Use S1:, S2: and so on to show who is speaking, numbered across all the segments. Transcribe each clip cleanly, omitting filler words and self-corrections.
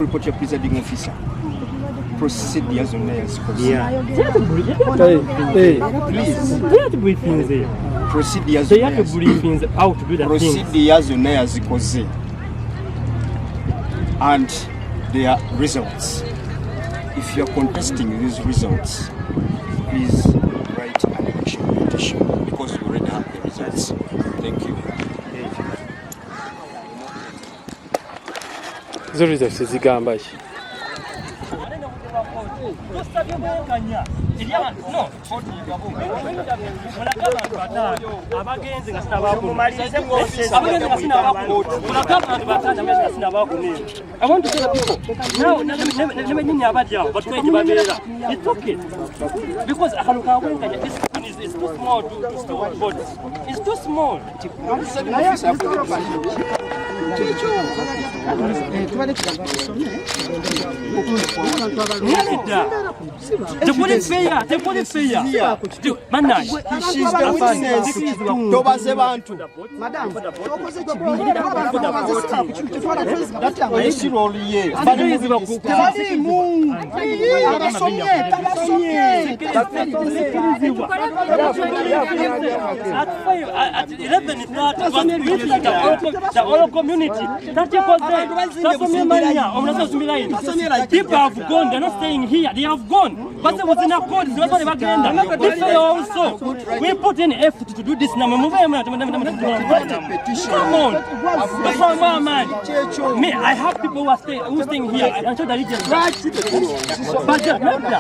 S1: Report your presiding officer. Procedures on there.
S2: Yeah.
S1: Please.
S2: They have to brief things there.
S1: Procedures.
S2: They have to brief things how to do that.
S1: Procedures on there because and their results. If you are contesting these results, please write an election petition because we already have the results. Thank you.
S2: The results is Gambaj.
S3: I want to tell people now, it's okay because it's too small to store bodies. It's too small. The police fair. Manage.
S1: She's the witness. Tobaze bantu.
S3: Madam. At 11 it's not the whole community. People have gone, they're not staying here, they have gone. But they was in a court, that's what they were this also. We put in effort to do this now. Come on. That's why my man. Me, I have people who are staying here. I'm sure that it's right. But remember,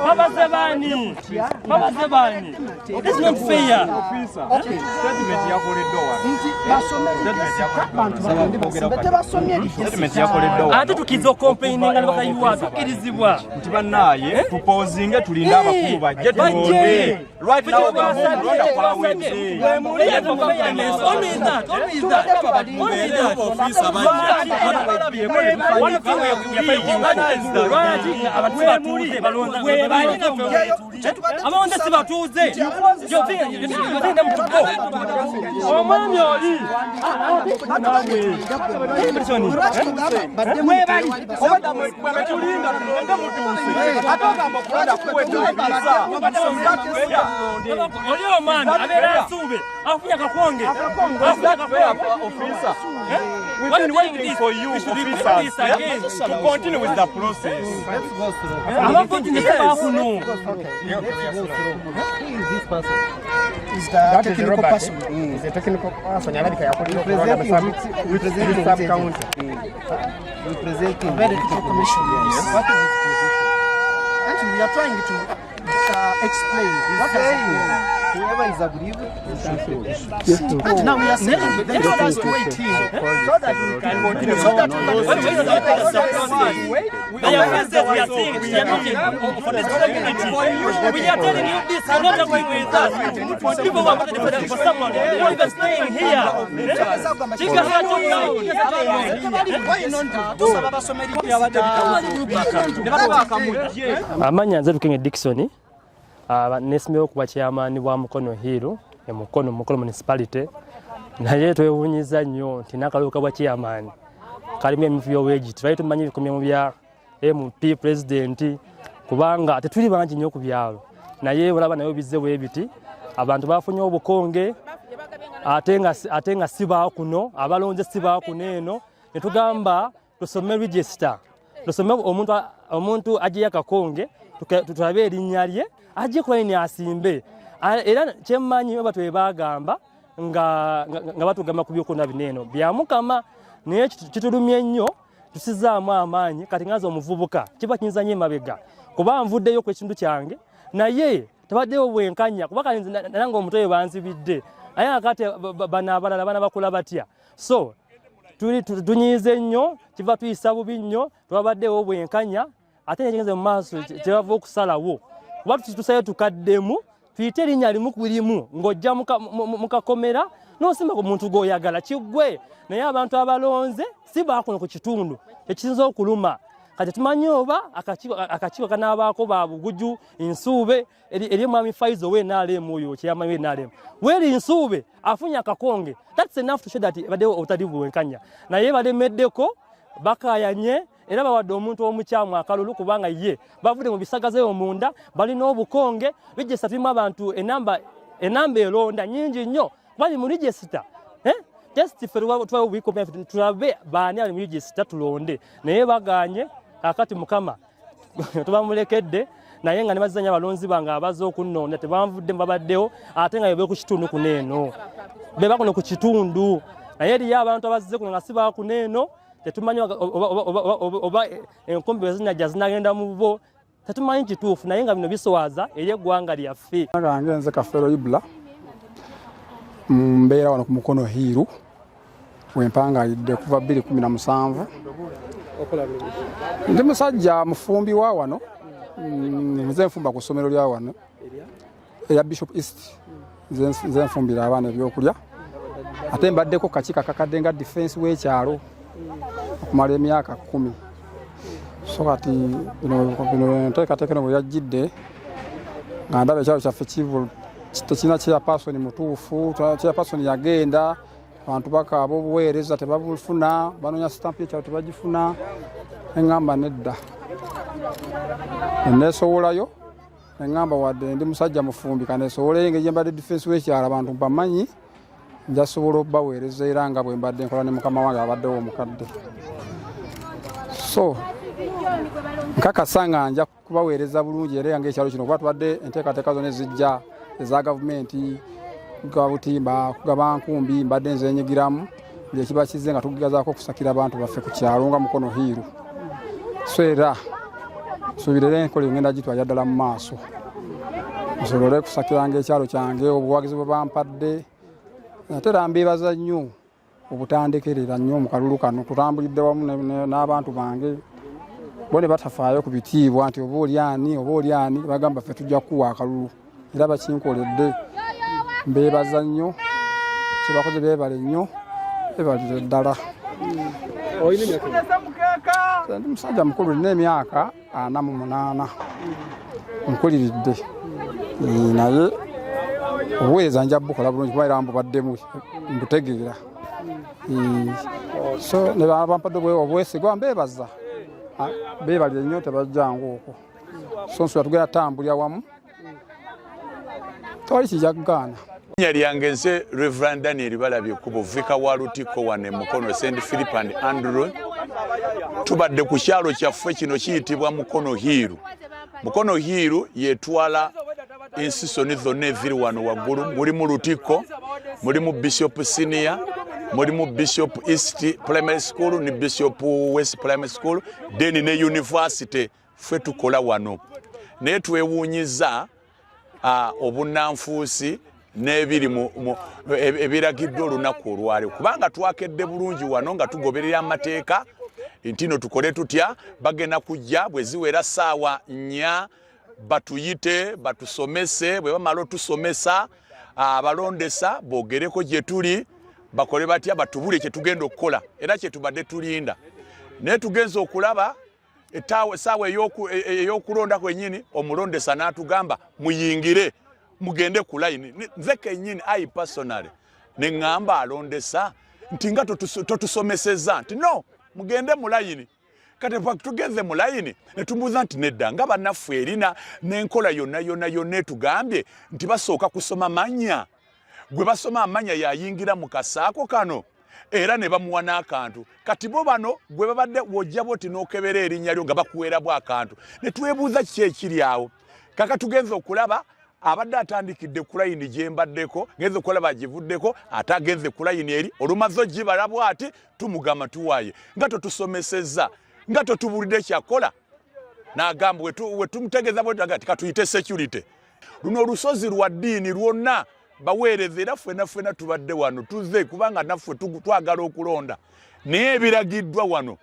S3: Baba Zebani. It's not fair. Ate tukizo complaining nga bakayiwa tukirizibwa
S4: ntibanaye tupozinge tulinda abakulu bajje tuwonde right now bamuronda kwa wenze
S3: abonde sibatuze omwami oli oli omwami abeera asuube afunya kakonge
S4: we've been waiting for you officers to continue with the process.
S1: Is the technical person.
S5: Is a technical person. Representing sub-county. Representing
S1: Medical Commission.
S5: Yes. What is his position?
S1: Actually, we are trying to explain what has happened.
S5: Whoever is aggrieved,
S1: And now we are saying they told us to wait here so that we can continue. So that
S3: we are saying we are not for this community. We are telling you this, you're not going with us. People who are voting for someone who are even staying here.
S2: Amanya nze Lukenge Dickson. Nesimyewo kuba chairman wa Mukono Hill ya Mukono municipality naye twewunyiza nnyo nti nakaluka bwa chairman kalimu emifu y'owegi twali tumanyi bikomye mu bya MP president kubanga tetuli bangi nnyo ku byalo naye olaba nayo bizze bwebiti abantu bafunye obukonge ate nga sibaawo kuno abalonze sibaawo kuno eno ne tugamba tusome register tusome omuntu agiye akakonge tutabe erinnya lye aje kwa ni asimbe era kyemmanyi batwe bagamba nga batugamba kubyokona bineno byamukama naye kitulumye nnyo tusizaamu amaanyi kati ngaza omuvubuka kiba kinzanye mabega kuba nvuddeyo ku ekintu kyange naye tabaddeyo bwenkanya kuba kali nange omutoyo banzibidde aye akati bana abalala bana bakula batya so tunyize nnyo kiva tuyisa bubi nnyo twabaddeyo bwenkanya ate ngenze mu maaso kyebava okusalawo watu tusaye tukaddemu tuyite erinnya limu ku limu ng'ojja mukakomera n'osimba ku muntu gw'oyagala kiggwe naye abantu abalonze si baakuno ku kitundu ekisinza okuluma kati tumanyi oba akakiiko kanaabaako ba Buguju Nsuube eri mwami Faizo we NRM oyo kyama we NRM weri Nsuube afunya akakonge. That's enough to show that bade otali buwenkanya naye balemeddeko bakayanye era bawadde omuntu omukyamu akalulu kubanga ye bavude mu bisagaze omunda balina obukonge register timu abantu enamba elonda nyingi nnyo bali mu register just ferwa twa wiko tulabe baani ali mu register tulonde naye baganye akati mukama tubamulekedde naye nga ne bazanya balonzi banga abazo okunonda tebanvudde mbabaddewo ate nga yebe ku kitundu kuneeno beba kuno ku kitundu naye eri abantu abazze kuno nga siba kuneeno tetumanyi oba enkombe zinajja zinagenda mu bo tetumanyi kituufu naye nga bino biswaza eri eggwanga lyaffe.
S6: Nange nze Kafero Ibula mbeera wano ku Mukono Hiiru wempangayidde kuva 2017. Ndi musajja mufumbi wa wano nze nfumba ku ssomero lya wano eya Bishop East nze nfumbira abaana ebyokulya ate mbaddeko kakiiko kakadde nga defense w'ekyalo okumala emyaka 10. So kati bino nteekateeka bwe yajjidde nga ndaba ekyalo kyaffe tekirina chairperson mutuufu. Chairperson yagenda abantu bakaaba obuweereza tebabufuna banoonya stamp y'ekyalo tebagifuna eŋŋamba nedda neesowolayo eŋŋamba wadde ndi musajja mufumbi kaneesowolayo engeri mbadde defense w'ekyalo abantu bamanyi njasobola okubaweereza era nga bwe mbadde nkola ne mukama wange abaddewo omukadde. So nkakasa nga nja kubaweereza bulungi era nga ekyalo kino kuba tubadde enteekateeka zonna ezijja eza gavumenti kugaba butimba kugaba nkumbi mbadde nze nyigiramu buli ekiba kizze nga tugezaako okusakira abantu baffe ku kyalo nga Mukono Hiiru. So era nsuubirira enkola ngenda gitwalira ddala mu maaso nsobole kusakiranga ekyalo kyange obuwagizi bwe bampadde ate era mbeebaza nnyo obutandekerera nnyo mu kalulu kano tutambulidde wamu n'abantu bange bo ne batafaayo ku bitiibwa nti oba oli ani bagamba ffe tujja kuwa akalulu era bakinkoledde. Mbeebaza nnyo kyebakoze beebale nnyo beebalire ddala. Ndi musajja mukulu nina emyaka 48 nkuliridde naye obuweereza nja bukola bulungi kuba era mbubaddemu mbutegeera. So ne bampadde obwesigwa mbeebaza beebalire nnyo tebajjangu okwo. So nsobola tugenda tambulya wamu tewali kijja kugaana.
S7: Linnya lyange nze Reverend Daniel Balabye Kubo Vika wa Lutiko wane Mukono St. Philip and Andrew. Tubadde ku kyalo kyaffe kino kiyitibwa Mukono Hiiru. Mukono Hiiru yetwala ensisoni zonna eziri wano waggulu. Mulimu Lutiko, mulimu Bishop Senior, mulimu Bishop East Primary School ne Bishop West Primary School, then ne University ffe tukola wano. Naye twewuunyiza obunnanfuusi n'ebiri ebiragiddwa olunaku olwaleero kubanga twakedde bulungi wano nga tugoberera amateeka ntino tukole tutya bagenda kujja bwe ziwera ssaawa 4 batuyite batusomese bwe bamala otusomesa abalondesa boogereko gye tuli bakole batya batubule kye tugenda okukola era kye tubadde tulinda naye tugenza okulaba essaawa ey'okulonda kwennyini omulondesa n'atugamba muyingire mugende ku layini nze kennyini I personally ne ŋŋamba alondesa nti nga totusomesezza nti no mugende mu layini kati tugenze mu layini ne tumubuuza nti nedda nga bannaffe erina n'enkola yonna etugambye nti basooka kusoma mannya gwe basoma amanya yayingira mu kasaako kano era ne bamuwa n'akantu kati bo bano gwe babadde wojja boti n'okebera erinnya lyo nga bakuweerabwa akantu ne twebuuza kiki ekiri awo kaka tugenze okulaba abadde atandikidde ku layini gye mbaddeko ngenze okulaba givuddeko ate agenze ku layini eri olumaze ogibala bw'ati tumugamba tuwaaye nga totusomesezza nga totubulidde kyakola n'agamba we tumutegeeza bwetagati katuyite security luno olusozi lwa ddiini lwonna baweereza era ffena tubadde wano tuzze kubanga naffe twagala okulonda naye ebiragiddwa wano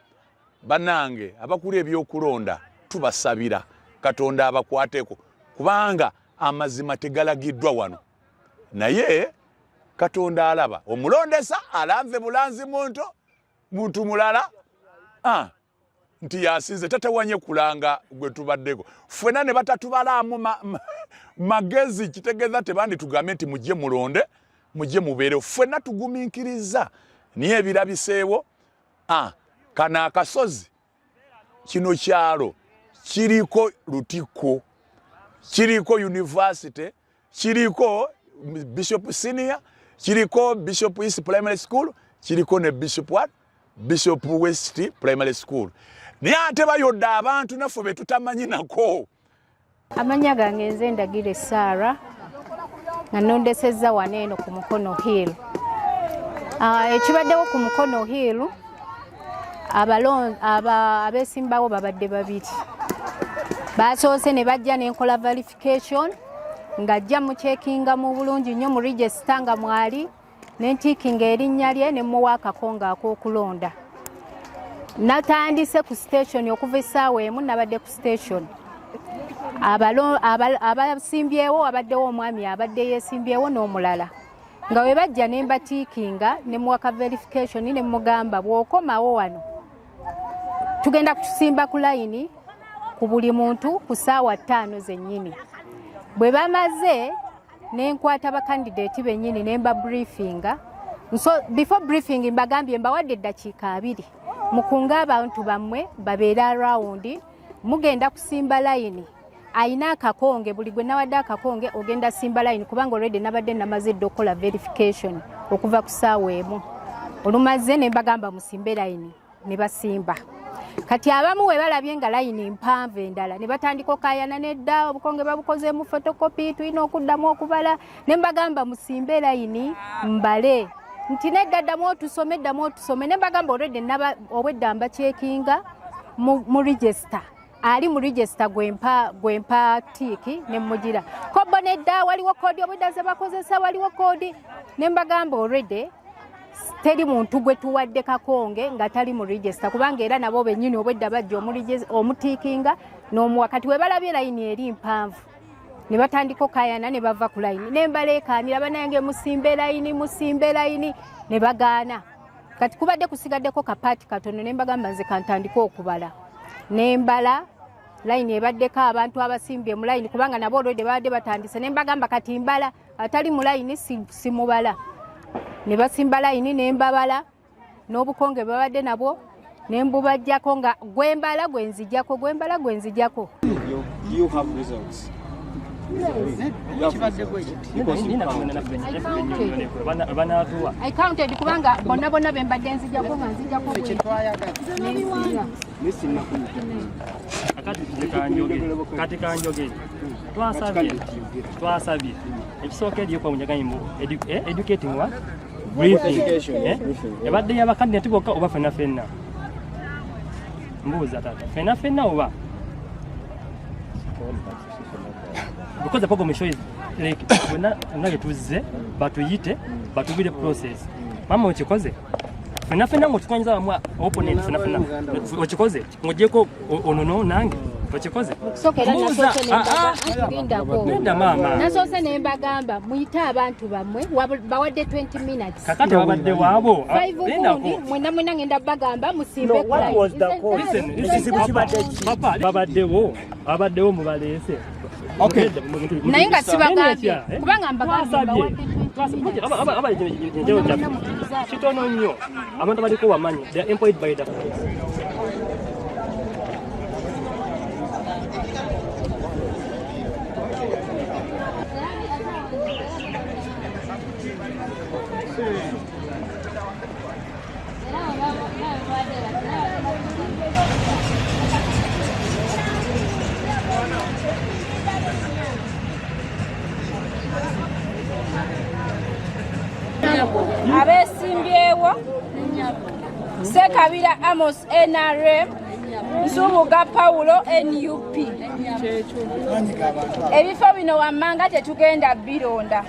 S7: bannange abakulu ebyokulonda tubasabira Katonda abakwateko kubanga amazima tegalagiddwa wano naye Katonda alaba omulondesa alanze bulanzi muntu mulala nti yasinze tatewanye kulanga gwe tubaddeko ffena ne batatubalamu magezi kitegeeza tebandi tugambe nti mujje mulonde mujje mubeere ffena tugumiikiriza niye ebirabiseewo kana akasozi kino kyalo kiriko Lutikko kiriko university kiriko Bishop Senior kiriko Bishop East Primary School kiriko ne Bishop West Primary School naye ate bayodda abantu naffe be tutamanyi nako.
S8: Amanya gange nze Ndagire Sarah nga nondesezza wano eno ku Mukono Hill. Ekibaddewo ku Mukono Hill abeesimbawo babadde babiri. Basoose ne bajja n'enkola verification ng'ajja mu checkinga mu bulungi nnyo mu register nga mwali n'entiikinga erinnya lye ne muwa akakonga ak'okulonda. Natandise ku station okuva essaawa emu nabadde ku station. Abasimbyewo abaddewo omwami abadde yeesimbyewo n'omulala. Nga we bajja ne mbatiikinga ne muwaka verification ne mugamba bw'okomawo wano tugenda kusimba ku layini ku buli muntu ku ssaawa 5 zennyini. Bwe bamaze ne nkwata abakandidate bennyini ne mba briefinga. So before briefing mbagambye mbawadde eddakiika 2 mukunga abantu bammwe babeera around mugenda kusimba layini. Aina akakonge buli gwe nawadde akakonge ogenda simba line kubanga already nabadde namaze okukola verification okuva ku ssaawa emu. Olumaze ne mbagamba musimbe line ne basimba. Kati abamu we balabye nga line mpanvu endala ne batandika okayana nedda obukonge babukoze mu photocopy tulina okuddamu okubala ne mbagamba musimbe line mbale nti nedda ddamu otusome ne mbagamba already obwedda mba checkinga mu register. Ali mu register gwempa tiki ne mugira kobo nedda waliwo kodi obuddaze bakozesa waliwo kodi ne mbagamba already teri muntu gwe tuwadde kakonge nga tali mu register kubanga era nabo bennyini obwedda bajja omutikinga n'omuwakati we balabye layini eri mpanvu ne batandika okayana ne bava ku layini ne mbaleekaanira banange musimbe layini ne bagaana. Kati kubadde kusigaddeko kapaati katono ne mbagamba nze kantandika okubala ne mbala line ebaddeko abantu abasimbye mu line kubanga nabo already badde batandise ne mbagamba kati mbala atali mu line simubala ne basimba line ne mbabala n'obukonge babadde nabo ne mbubajjako nga gwembala gwenzijjako
S1: You have results.
S8: I counted kubanga bonna bembadde nzijjako nga nzijjako
S2: kati kanjoge twasabye ekisooka eri okwamunyaganyi educating wa briefing ebadde y'abakandidate bokka oba fenna mbuuza tata fenna oba because the program show is like when nage tuze batuyite batubire process mama okikoze fenna ngo tukanyiza bamwa opponent fenna okikoze ngojeko onono nange okikoze
S8: sokera nasoko
S2: nenda mama
S8: nasose ne mbagamba muyita abantu bamwe bawadde 20 minutes
S2: kakati babadde wabo
S8: mwena ngenda bagamba musimbe
S2: papa babaddewo mubalese.
S8: Okay. Naye nga sibagambye kubanga mbagambye
S2: kitono nnyo abantu baliko wamanyi they are employed by the
S9: abesimbyewo Sekabira Amos NRM Nsubuga Paulo NUP ebifo bino wammanga tetugenda bironda.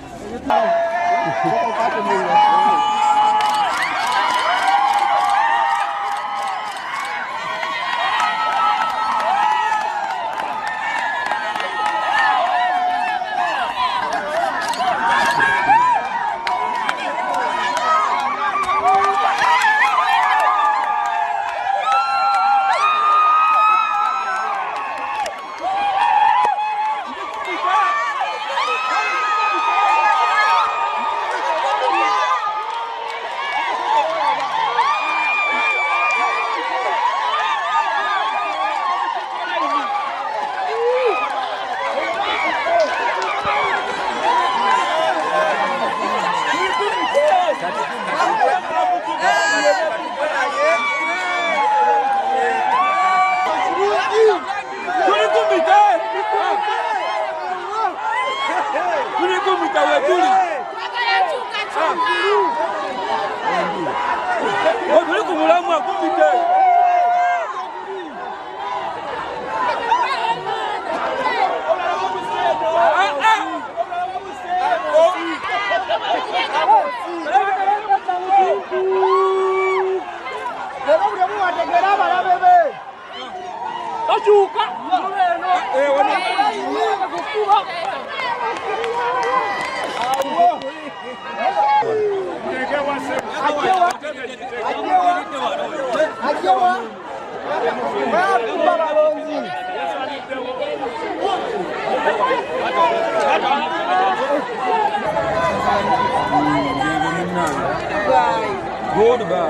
S4: Goodbye.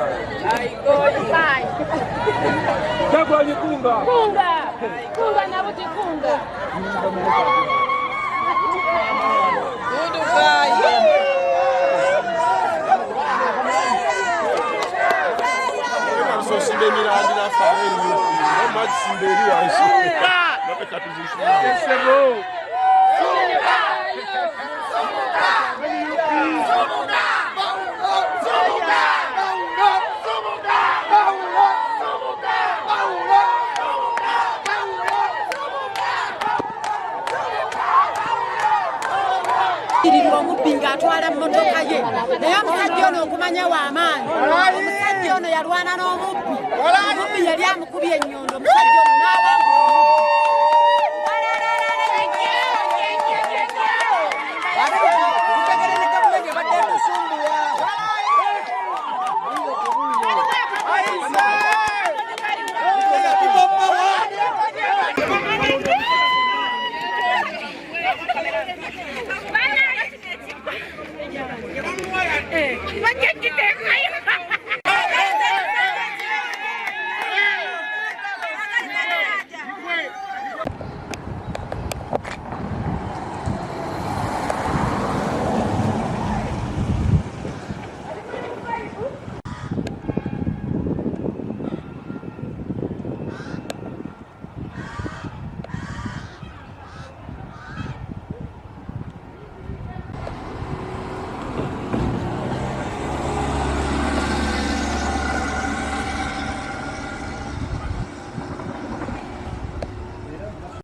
S9: Goodbye.
S4: Chagwani kunga.
S9: Kunga. Kunga na buti kunga.
S1: So Simbeni and la famille, no much Simbeni was.
S10: Omubbi atwala mmotoka ye naye omusajja ono okumanya w'amaanyi omusajja ono yalwana n'omubbi omubbi yali amukubye ennyondo omusajja ono n'abantu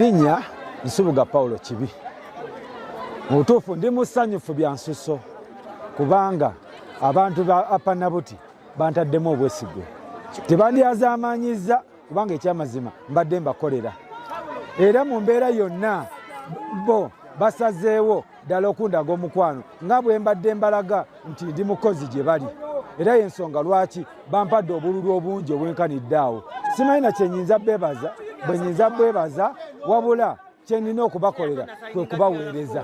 S11: Linnya Nsubuga Paulo Kibi. Mu butuufu ndi musanyufu bya nsuso kubanga abantu ba Apanabuti bantaddemu obwesigwe. Tebandyazaamaanyiza kubanga ekyamazima mbadde mbakolera. Era mu mbeera yonna bo basazeewo ddala okundaga omukwano nga bwe mbadde mbalaga nti ndi mukozi gye bali. Era y'ensonga lwaki bampadde obululu obungi obwenkanidde awo. Simanyi na kye nnyinza beebaza bwe nnyinza bwebaza wabula kye nnina okubakolera kwe kubaweereza.